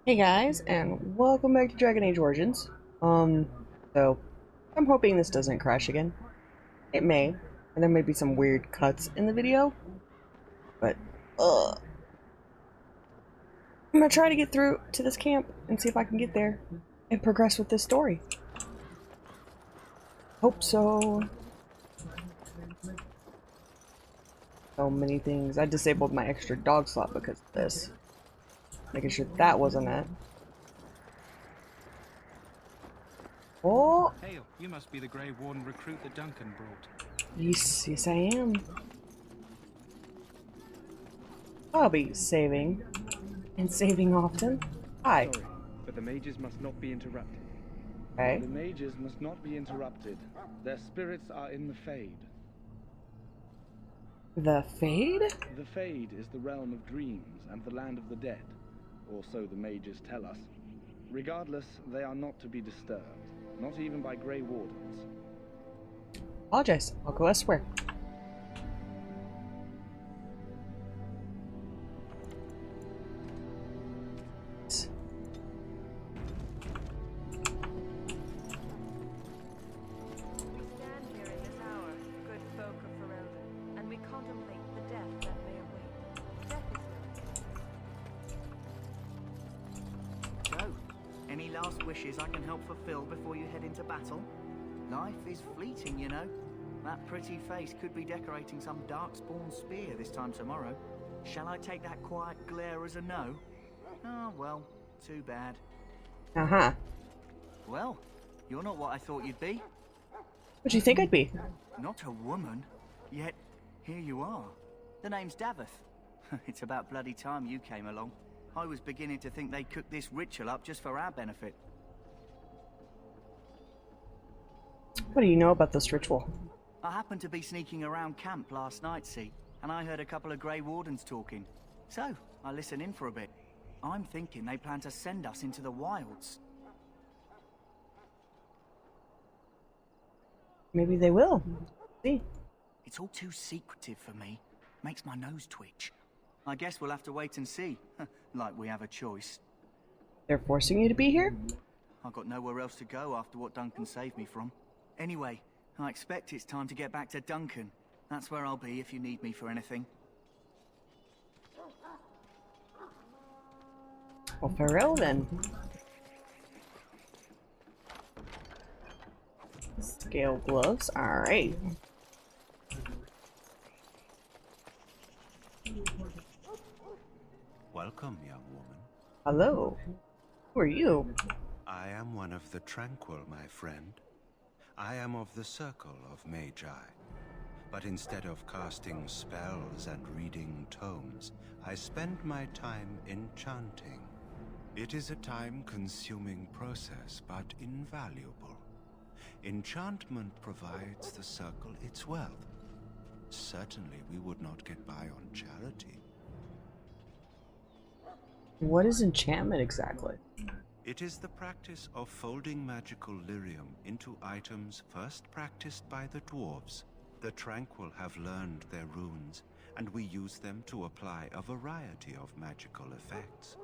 Hey guys, and welcome back to Dragon Age Origins. So I'm hoping this doesn't crash again. It may, and there may be some weird cuts in the video, but I'm gonna try to get through to this camp and see if I can get there and progress with this story. Hope so. So many things. I disabled my extra dog slot because of this. Making sure that wasn't it. Oh, Hail, you must be the Grey Warden recruit that Duncan brought. yes, I am. I'll be saving, and saving often. Hi. Sorry, but the mages must not be interrupted. Okay. The mages must not be interrupted. Their spirits are in the Fade. The Fade? The Fade is the realm of dreams and the land of the dead, or so the mages tell us. Regardless, they are not to be disturbed, not even by Grey Wardens. Apologize. I'll go elsewhere. We stand here in this hour, good folk of Ferelden, and we contemplate the death that may await. Death is no. So, any last wishes I can help fulfill before you head into battle? Life is fleeting, you know. That pretty face could be decorating some darkspawn spear this time tomorrow. Shall I take that quiet glare as a no? Oh, well, too bad. Uh-huh. Well, you're not what I thought you'd be. What'd you think I'd be? Not a woman, yet here you are. The name's Davith. It's about bloody time you came along. I was beginning to think they cooked this ritual up just for our benefit. What do you know about this ritual? I happened to be sneaking around camp last night, see, and I heard a couple of Grey Wardens talking. So, I listened in for a bit. I'm thinking they plan to send us into the wilds. Maybe they will. See. It's all too secretive for me. Makes my nose twitch. I guess we'll have to wait and see. Like we have a choice. They're forcing you to be here? I've got nowhere else to go after what Duncan saved me from. Anyway, I expect it's time to get back to Duncan. That's where I'll be if you need me for anything. Well, farewell then. Scale gloves. Alright. Welcome, young woman. Hello. Who are you? I am one of the Tranquil, my friend. I am of the Circle of Magi. But instead of casting spells and reading tomes, I spend my time enchanting. It is a time-consuming process, but invaluable. Enchantment provides the Circle its wealth. Certainly we would not get by on charity. What is enchantment exactly? It is the practice of folding magical lyrium into items first practiced by the dwarves. The Tranquil have learned their runes, and we use them to apply a variety of magical effects.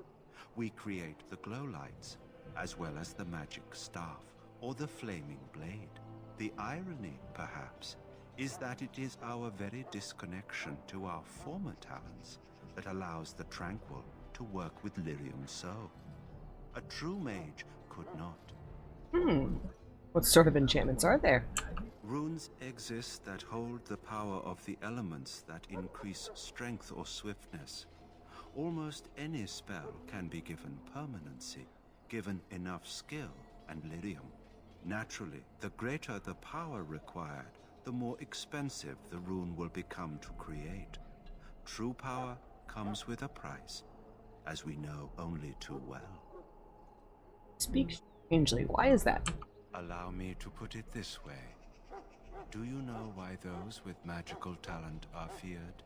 We create the glow lights, as well as the magic staff, or the flaming blade. The irony, perhaps, is that it is our very disconnection to our former talents that allows the Tranquil to work with lyrium so. A true mage could not. What sort of enchantments are there? Runes exist that hold the power of the elements that increase strength or swiftness. Almost any spell can be given permanency, given enough skill and lyrium. Naturally, the greater the power required, the more expensive the rune will become to create. True power comes with a price, as we know only too well. Speak strangely. Why is that? Allow me to put it this way. Do you know why those with magical talent are feared?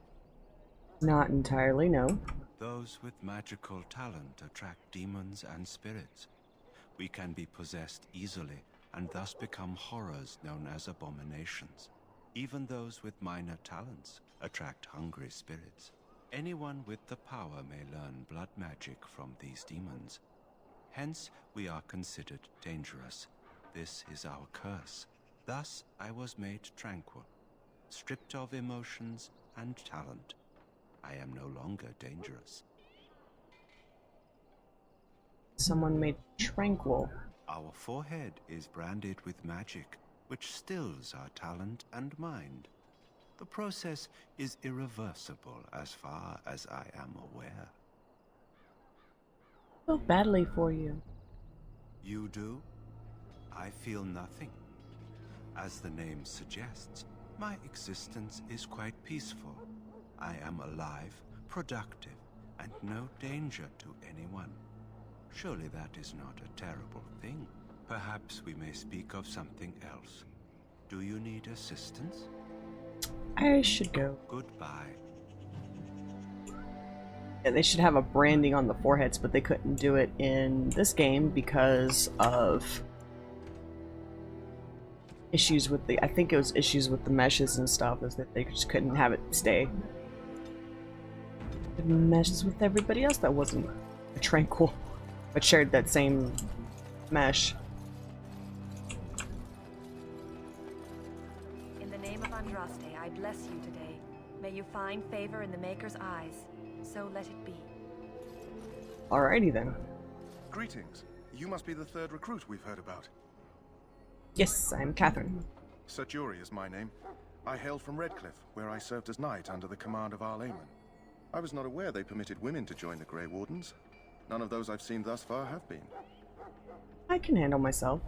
Not entirely, no. Those with magical talent attract demons and spirits. We can be possessed easily and thus become horrors known as abominations. Even those with minor talents attract hungry spirits. Anyone with the power may learn blood magic from these demons. Hence, we are considered dangerous. This is our curse. Thus, I was made tranquil, stripped of emotions and talent. I am no longer dangerous. Someone made tranquil. Our forehead is branded with magic, which stills our talent and mind. The process is irreversible as far as I am aware. I feel badly for you. You do? I feel nothing. As the name suggests, my existence is quite peaceful. I am alive, productive, and no danger to anyone. Surely that is not a terrible thing. Perhaps we may speak of something else. Do you need assistance? I should go. Goodbye. Yeah, they should have a branding on the foreheads, but they couldn't do it in this game because of issues with the, I think it was issues with the meshes and stuff, is that they just couldn't have it stay. It meshes with everybody else that wasn't tranquil, but shared that same mesh. In the name of Andraste, I bless you today. May you find favor in the Maker's eyes. So let it be. Alrighty then. Greetings. You must be the third recruit we've heard about. Yes, I'm Catherine. Sir Jury is my name. I hail from Redcliffe, where I served as knight under the command of Arl Eamon. I was not aware they permitted women to join the Grey Wardens. None of those I've seen thus far have been. I can handle myself.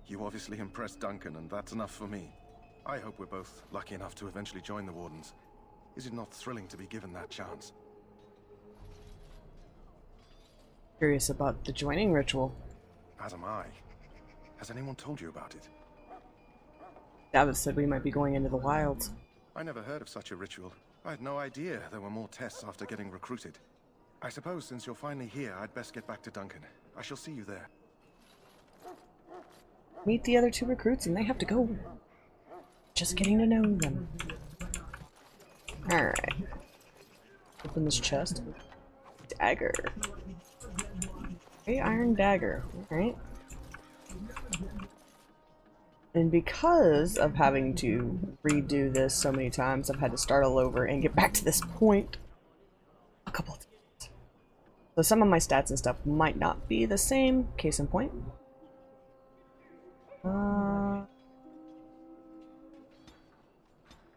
You obviously impressed Duncan, and that's enough for me. I hope we're both lucky enough to eventually join the Wardens. Is it not thrilling to be given that chance? Curious about the joining ritual. As am I. Has anyone told you about it? David said we might be going into the wilds. I never heard of such a ritual. I had no idea there were more tests after getting recruited. I suppose since you're finally here, I'd best get back to Duncan. I shall see you there. Meet the other two recruits and they have to go. Just getting to know them. Alright. Open this chest. Dagger. A iron dagger. Alright. And because of having to redo this so many times, I've had to start all over and get back to this point a couple of times. So some of my stats and stuff might not be the same. Case in point.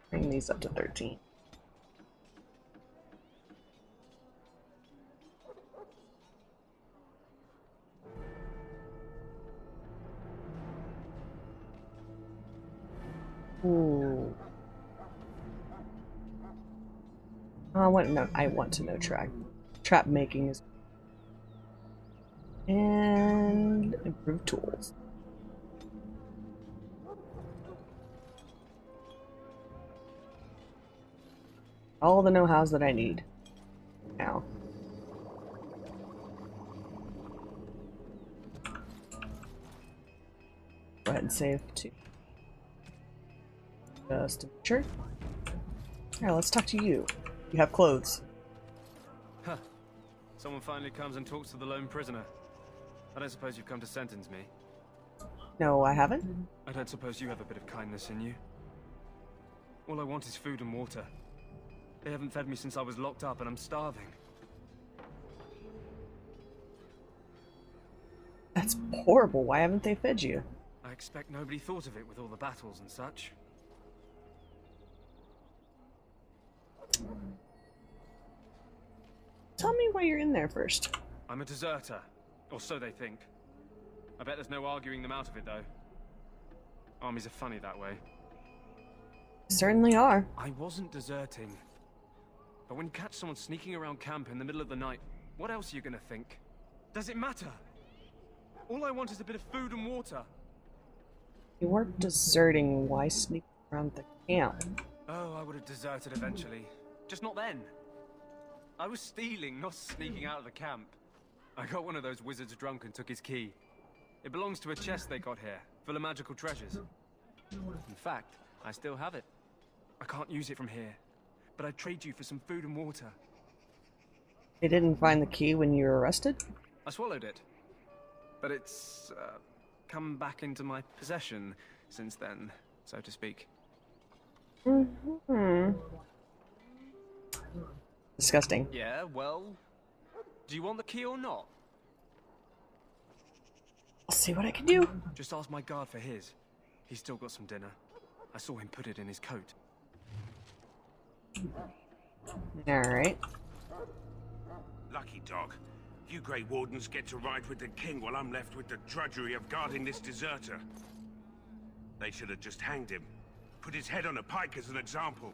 Bring these up to 13. Ooh. I want to know trap making is, and improved tools. All the know-hows that I need now. Go ahead and save too. Just to make sure. Alright, let's talk to you. You have clothes. Huh. Someone finally comes and talks to the lone prisoner. I don't suppose you've come to sentence me. No, I haven't. I don't suppose you have a bit of kindness in you. All I want is food and water. They haven't fed me since I was locked up and I'm starving. That's horrible. Why haven't they fed you? I expect nobody thought of it with all the battles and such. Tell me why you're in there first. I'm a deserter, or so they think. I bet there's no arguing them out of it, though. Armies are funny that way. Certainly are. I wasn't deserting. But when you catch someone sneaking around camp in the middle of the night, what else are you gonna think? Does it matter? All I want is a bit of food and water. You weren't deserting. Why sneak around the camp? Oh, I would have deserted eventually. Just not then. I was stealing, not sneaking out of the camp. I got one of those wizards drunk and took his key. It belongs to a chest they got here, full of magical treasures. In fact, I still have it. I can't use it from here, but I'd trade you for some food and water. They didn't find the key when you were arrested? I swallowed it. but it's come back into my possession since then, so to speak. Mm-hmm. Disgusting. Yeah, well, do you want the key or not? I'll see what I can do. Just ask my guard for his. He's still got some dinner. I saw him put it in his coat. Alright. Lucky dog. You Grey Wardens get to ride with the king while I'm left with the drudgery of guarding this deserter. They should have just hanged him. Put his head on a pike as an example.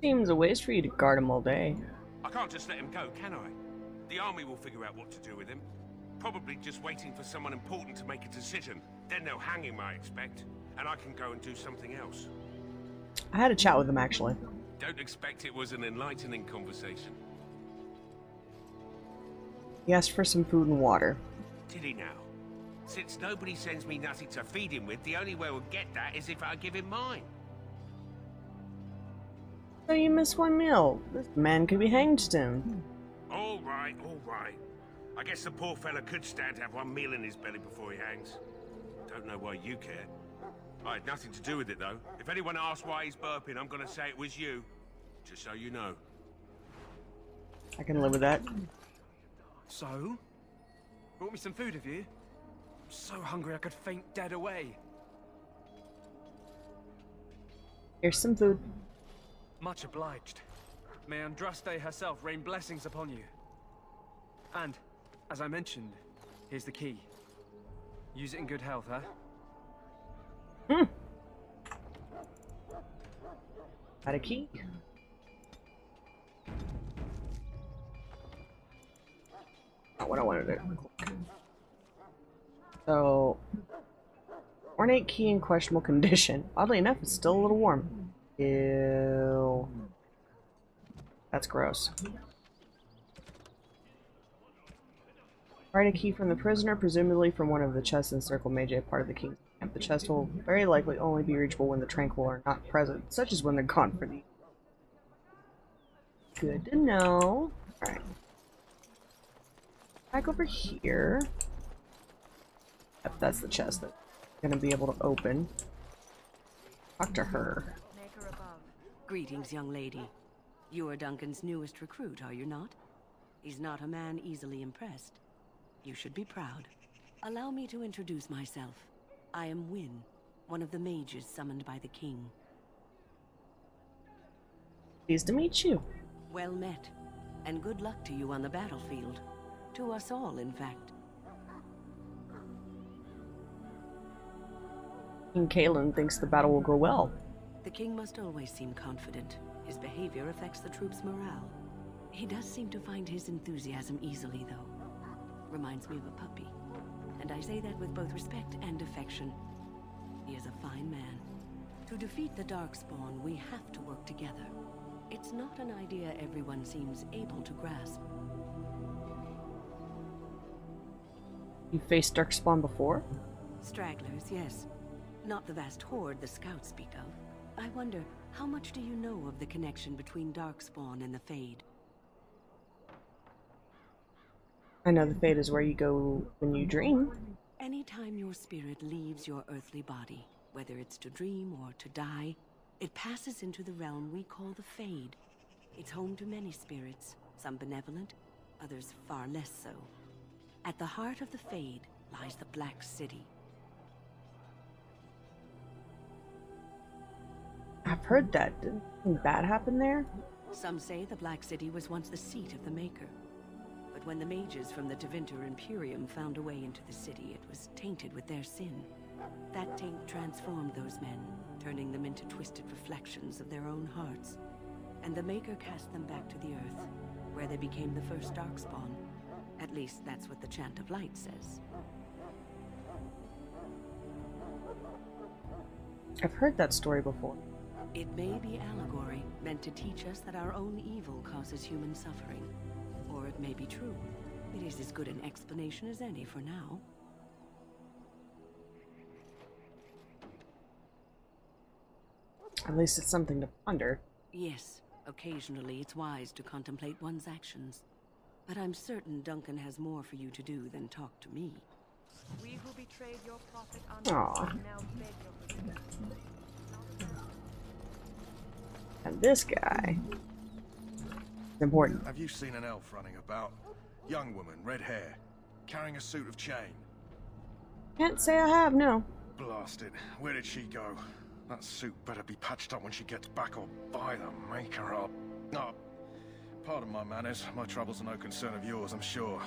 Seems a waste for you to guard him all day. I can't just let him go, can I? The army will figure out what to do with him. Probably just waiting for someone important to make a decision. Then they'll hang him, I expect. And I can go and do something else. I had a chat with him, actually. Don't expect it was an enlightening conversation. He asked for some food and water. Did he now? Since nobody sends me nothing to feed him with, the only way we'll get that is if I give him mine. So you missed one meal. This man could be hanged soon. All right, all right. I guess the poor fella could stand to have one meal in his belly before he hangs. Don't know why you care. I had nothing to do with it, though. If anyone asks why he's burping, I'm gonna say it was you. Just so you know. I can live with that. So? Brought me some food, have you? I'm so hungry I could faint dead away. Here's some food. Much obliged. May Andraste herself rain blessings upon you. And, as I mentioned, here's the key. Use it in good health, huh? Got a key. Not what I wanted to do. So, ornate key in questionable condition. Oddly enough, it's still a little warm. Ew. That's gross. Write a key from the prisoner, presumably from one of the chests in Circle Magi, part of the king's camp. The chest will very likely only be reachable when the Tranquil are not present, such as when they're gone for the... Good to know. Alright. Back over here. Yep, that's the chest that I'm gonna be able to open. Talk to her. Maker above. Greetings, young lady. You are Duncan's newest recruit, are you not? He's not a man easily impressed. You should be proud. Allow me to introduce myself. I am Wynne, one of the mages summoned by the king. Pleased to meet you. Well met, and good luck to you on the battlefield. To us all, in fact. King Kalen thinks the battle will go well. The king must always seem confident. His behavior affects the troops' morale. He does seem to find his enthusiasm easily, though. Reminds me of a puppy. And I say that with both respect and affection. He is a fine man. To defeat the Darkspawn, we have to work together. It's not an idea everyone seems able to grasp. You faced Darkspawn before? Stragglers, yes. Not the vast horde the scouts speak of. I wonder, how much do you know of the connection between Darkspawn and the Fade? I know the Fade is where you go when you dream. Anytime your spirit leaves your earthly body, whether it's to dream or to die, it passes into the realm we call the Fade. It's home to many spirits, some benevolent, others far less so. At the heart of the Fade lies the Black City. I've heard that. Didn't something bad happen there? Some say the Black City was once the seat of the Maker. But when the mages from the Tevinter Imperium found a way into the city, it was tainted with their sin. That taint transformed those men, turning them into twisted reflections of their own hearts. And the Maker cast them back to the Earth, where they became the first Darkspawn. At least that's what the Chant of Light says. I've heard that story before. It may be allegory, meant to teach us that our own evil causes human suffering. Or it may be true. It is as good an explanation as any for now. At least it's something to ponder. Yes, Occasionally, it's wise to contemplate one's actions. But I'm certain Duncan has more for you to do than talk to me. We who betrayed your prophet Aw. now beg your forgiveness. And this guy is important. Have you seen an elf running about? Young woman, red hair, carrying a suit of chain. Can't say I have, no. Blast it. Where did she go? That suit better be patched up when she gets back, or by the maker up. Oh, pardon my manners. My troubles are no concern of yours, I'm sure.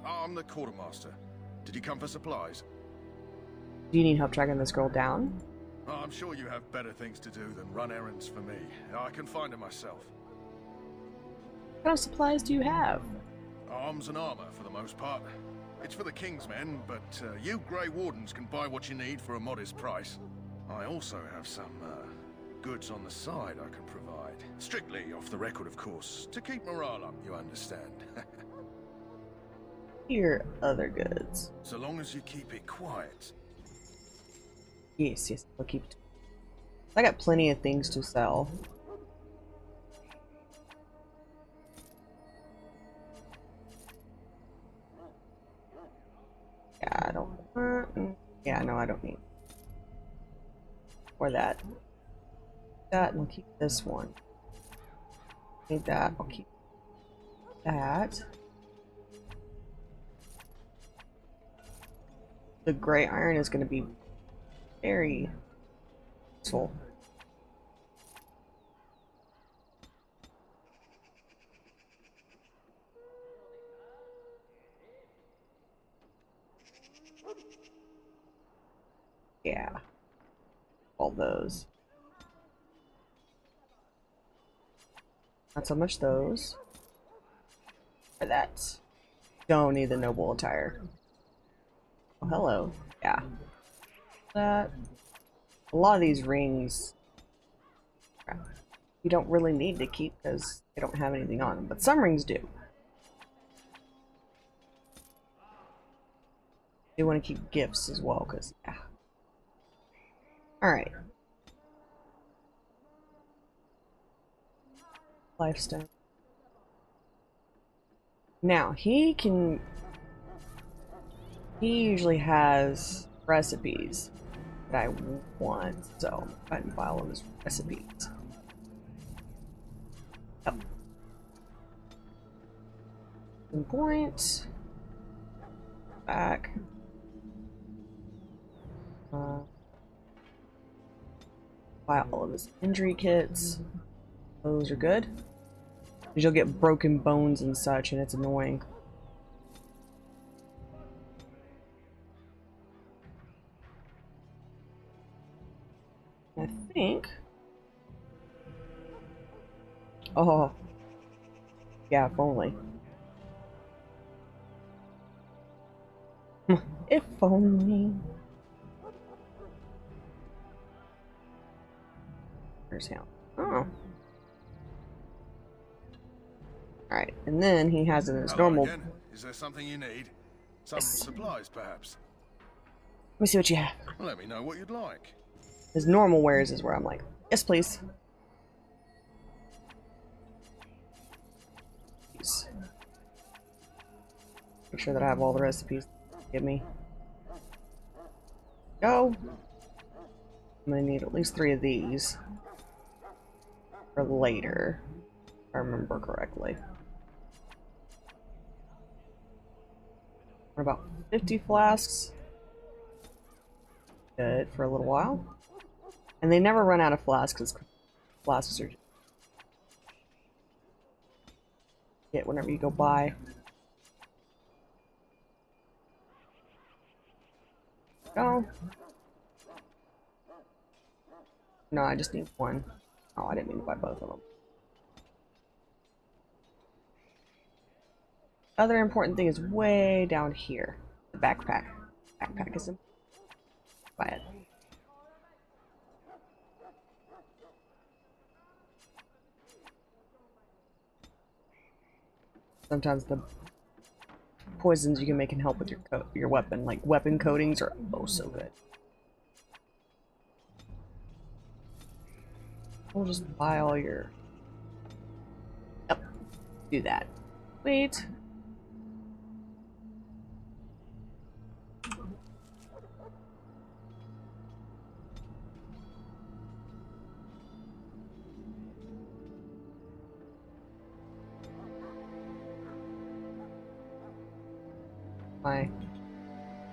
I'm the quartermaster. Did you come for supplies? Do you need help tracking this girl down? Oh, I'm sure you have better things to do than run errands for me. I can find her myself. What kind of supplies do you have? Arms and armor, for the most part. It's for the King's men, but you Grey Wardens can buy what you need for a modest price. I also have some goods on the side I can provide. Strictly off the record, of course, to keep morale up, you understand. Here, other goods. So long as you keep it quiet. Yes, yes, I'll keep it. I got plenty of things to sell. Yeah, I don't want... Yeah, no, I don't need. Or that. That, and I'll keep this one. Need that, I'll keep that. The gray iron is going to be very useful. Yeah. All those. Not so much those. For that. Don't need the noble attire. Oh, hello. Yeah. That. A lot of these rings you don't really need to keep because they don't have anything on them, but some rings do. You want to keep gifts as well, because yeah. Alright. Lifestyle. Now, he usually has recipes that I want, so I'm going to buy all of his recipes. Yep. Some points. Back. Buy all of his injury kits. Those are good. Because you'll get broken bones and such, and it's annoying. I think. Oh. Yeah, if only. If only. Where's him? Oh. Alright, and then he has in his normal. Again. Is there something you need? Some Yes. supplies, perhaps? Let me see what you have. Let me know what you'd like. His normal wares is where I'm like, yes, please. Please. Make sure that I have all the recipes. Give me. Go. I'm gonna need at least 3 of these for later, if I remember correctly. What about 50 flasks? Good for a little while. And they never run out of flasks because flasks are get whenever you go by. Go. No, I just need one. Oh, I didn't mean to buy both of them. Other important thing is way down here. The backpack. Backpack is important. Buy it. Sometimes the poisons you can make can help with your weapon. Like weapon coatings are oh so good. We'll just buy all your do that. Wait. My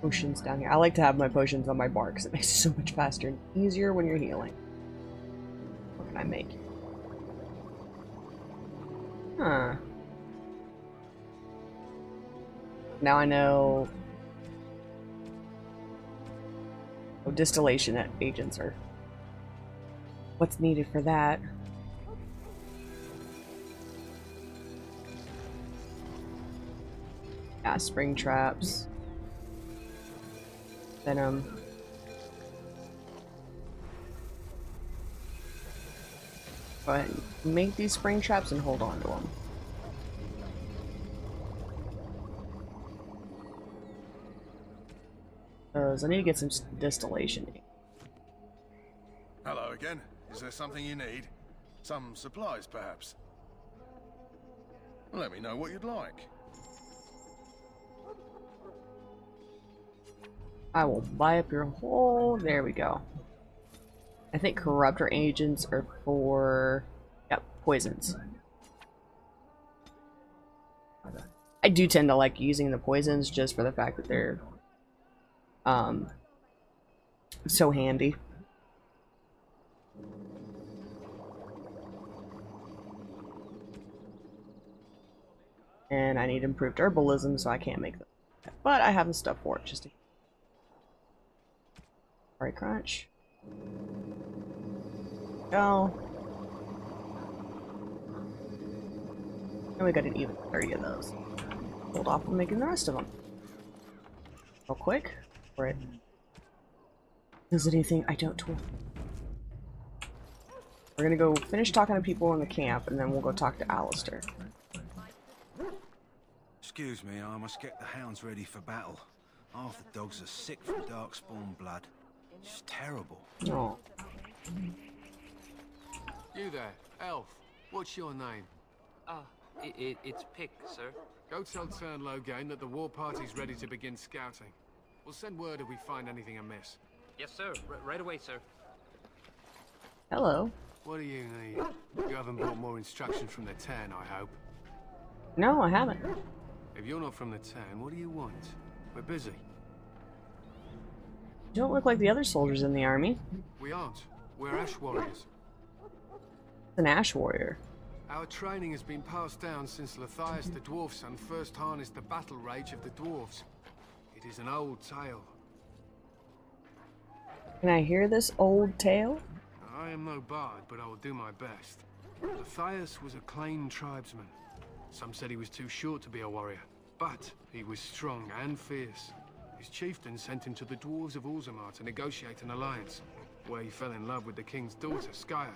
potions down here. I like to have my potions on my bar because it makes it so much faster and easier when you're healing. What can I make? Huh. Now I know what distillation agents are. What's needed for that? Yeah, spring traps. Venom. Go ahead and make these spring traps and hold on to them. Because I need to get some distillation. Hello again. Is there something you need? Some supplies, perhaps? Let me know what you'd like. I will buy up your whole... There we go. I think corruptor agents are for... Yep, poisons. I do tend to like using the poisons just for the fact that they're so handy. And I need improved herbalism, so I can't make them. But I have the stuff for it, just to... Alright, crunch. Go. And we got an even 30 of those. Hold off on making the rest of them. Real quick. Right. Is there anything I don't do? We're gonna go finish talking to people in the camp, and then we'll go talk to Alistair. Excuse me, I must get the hounds ready for battle. Half the dogs are sick from darkspawn blood. It's terrible. Oh. You there, elf. What's your name? It's Pick, sir. Go tell Turn Logain that the war party's ready to begin scouting. We'll send word if we find anything amiss. Yes, sir. Right away, sir. Hello. What do you need? You haven't brought more instructions from the Ten, I hope. No, I haven't. If you're not from the Ten, what do you want? We're busy. You don't look like the other soldiers in the army. We aren't. We're Ash Warriors. An Ash Warrior. Our training has been passed down since Matthias the Dwarf Son first harnessed the battle rage of the dwarves. It is an old tale. Can I hear this old tale? I am no bard, but I will do my best. Matthias was a claimed tribesman. Some said he was too short to be a warrior, but he was strong and fierce. His chieftain sent him to the dwarves of Orzammar to negotiate an alliance, where he fell in love with the king's daughter, Skya,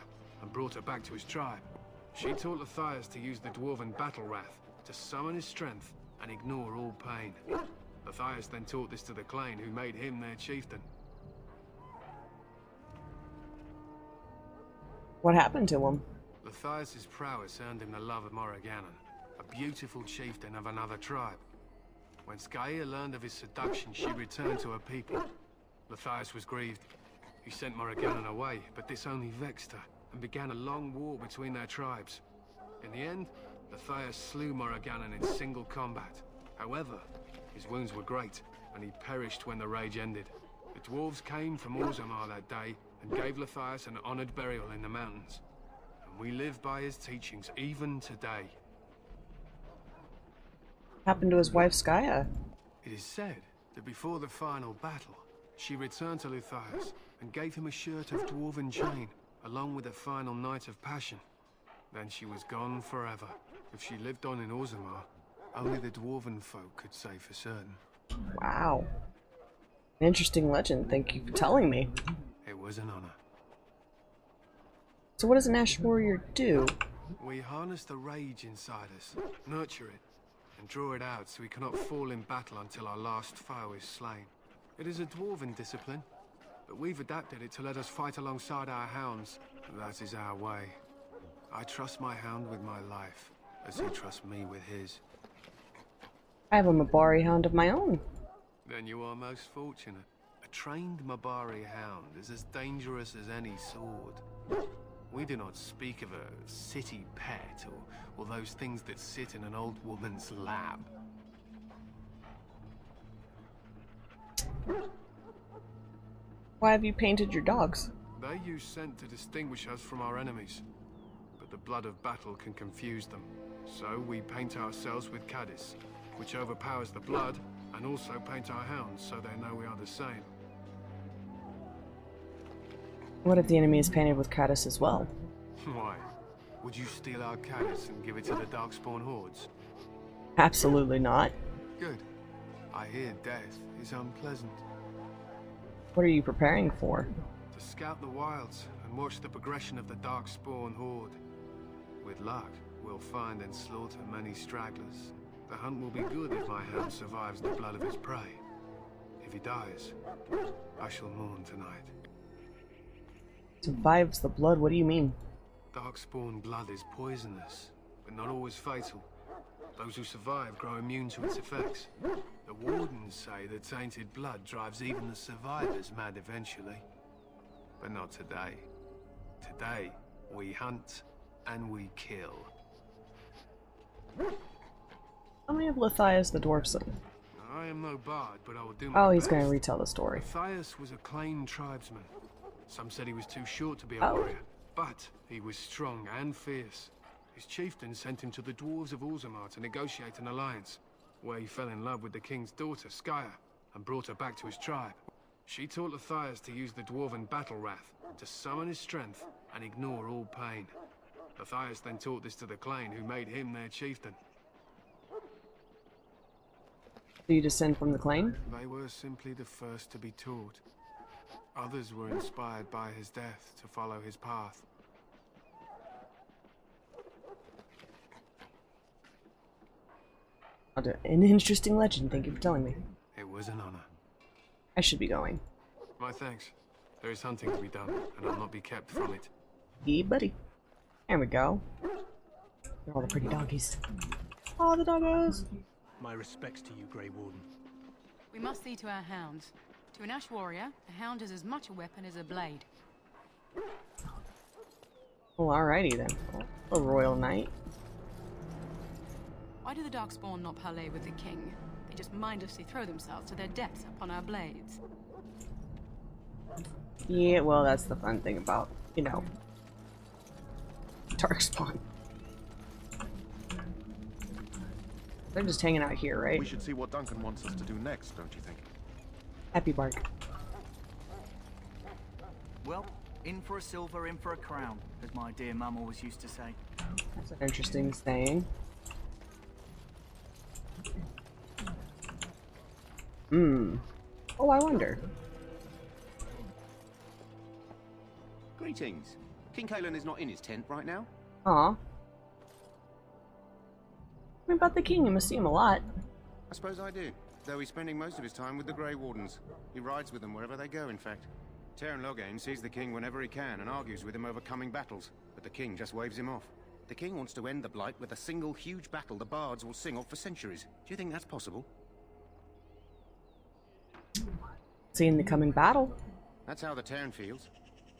and brought her back to his tribe. She taught Matthias to use the dwarven battle wrath to summon his strength and ignore all pain. Matthias then taught this to the clan, who made him their chieftain. What happened to him? Matthias's prowess earned him the love of Morrigannon, a beautiful chieftain of another tribe. When Skya learned of his seduction, she returned to her people. Matthias was grieved. He sent Morrigannon away, but this only vexed her, and began a long war between their tribes. In the end, Matthias slew Morrigannon in single combat. However, his wounds were great, and he perished when the rage ended. The dwarves came from Orzammar that day, and gave Matthias an honored burial in the mountains. And we live by his teachings even today. What happened to his wife, Skya? It is said that before the final battle, she returned to Matthias and gave him a shirt of dwarven chain, along with a final night of passion. Then she was gone forever. If she lived on in Orzammar, only the dwarven folk could say for certain. Wow. Interesting legend. Thank you for telling me. It was an honor. So what does an Ash Warrior do? We harness the rage inside us, nurture it, and draw it out so we cannot fall in battle until our last foe is slain. It is a dwarven discipline, but we've adapted it to let us fight alongside our hounds. That is our way. I trust my hound with my life, as he trusts me with his. I have a Mabari hound of my own. Then you are most fortunate. A trained Mabari hound is as dangerous as any sword. We do not speak of a city pet or those things that sit in an old woman's lap. Why have you painted your dogs? They use scent to distinguish us from our enemies, but the blood of battle can confuse them. So we paint ourselves with caddis, which overpowers the blood, and also paint our hounds so they know we are the same. What if the enemy is painted with caddis as well? Why? Would you steal our caddis and give it to the Darkspawn hordes? Absolutely not. Good. I hear death is unpleasant. What are you preparing for? To scout the wilds and watch the progression of the Darkspawn horde. With luck, we'll find and slaughter many stragglers. The hunt will be good if my hound survives the blood of his prey. If he dies, I shall mourn tonight. Survives the blood? What do you mean? Darkspawn blood is poisonous, but not always fatal. Those who survive grow immune to its effects. The wardens say that tainted blood drives even the survivors mad eventually. But not today. Today, we hunt and we kill. How many of Lithias the dwarf's son? I am no bard, but I will do my Oh, he's best. going to retell the story. Lithias was a Clane tribesman. Some said he was too short to be a warrior, but he was strong and fierce. His chieftain sent him to the dwarves of Orzammar to negotiate an alliance, where he fell in love with the king's daughter, Skya, and brought her back to his tribe. She taught Lithias to use the dwarven battle wrath to summon his strength and ignore all pain. Lithias then taught this to the Clane, who made him their chieftain. Do you descend from the Clane? They were simply the first to be taught. Others were inspired by his death to follow his path. An interesting legend, thank you for telling me. It was an honor. I should be going. My thanks. There is hunting to be done, and I'll not be kept from it. Hey, buddy. There we go. They're all the pretty doggies. All the doggos! My respects to you, Grey Warden. We must see to our hounds. To an Ash warrior, a hound is as much a weapon as a blade. Well, alrighty then. A royal knight. Why do the Darkspawn not parley with the king? They just mindlessly throw themselves to their deaths upon our blades. Yeah, well, that's the fun thing about, you know, Darkspawn. They're just hanging out here, right? We should see what Duncan wants us to do next, don't you think? Happy bark. Well, in for a silver, in for a crown, as my dear mum always used to say. That's an interesting saying. Oh, I wonder. Greetings. King Kalen is not in his tent right now. Aw. What about the king? You must see him a lot. I suppose I do, though he's spending most of his time with the Grey Wardens. He rides with them wherever they go, in fact. Teyrn Loghain sees the king whenever he can and argues with him over coming battles, but the king just waves him off. The king wants to end the Blight with a single huge battle the bards will sing of for centuries. Do you think that's possible? Seeing the coming battle. That's how the Teyrn feels.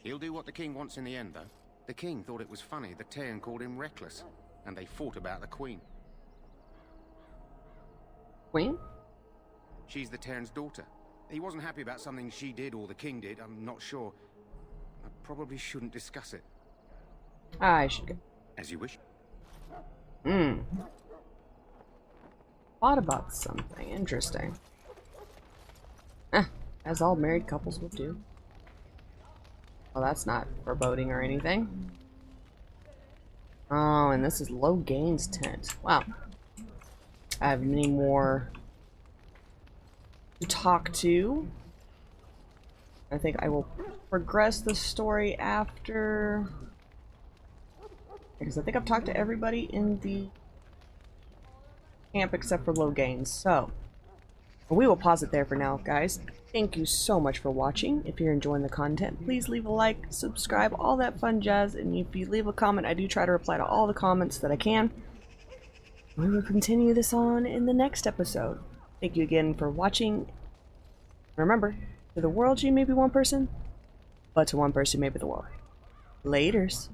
He'll do what the king wants in the end, though. The king thought it was funny that Teyrn called him reckless, and they fought about the queen. Queen? She's the Teyrn's daughter. He wasn't happy about something she did or the king did, I'm not sure. I probably shouldn't discuss it. I should go. As you wish. Thought about something interesting. As all married couples would do. Well, that's not foreboding or anything. Oh, and this is Loghain's tent. Wow. I have many more to talk to. I think I will progress the story after, because I think I've talked to everybody in the camp except for Loghain. So we will pause it there for now, guys. Thank you so much for watching. If you're enjoying the content, please leave a like, subscribe, all that fun jazz, and if you leave a comment, I do try to reply to all the comments that I can. We will continue this on in the next episode. Thank you again for watching. Remember, to the world you may be one person, but to one person you may be the world. Laters.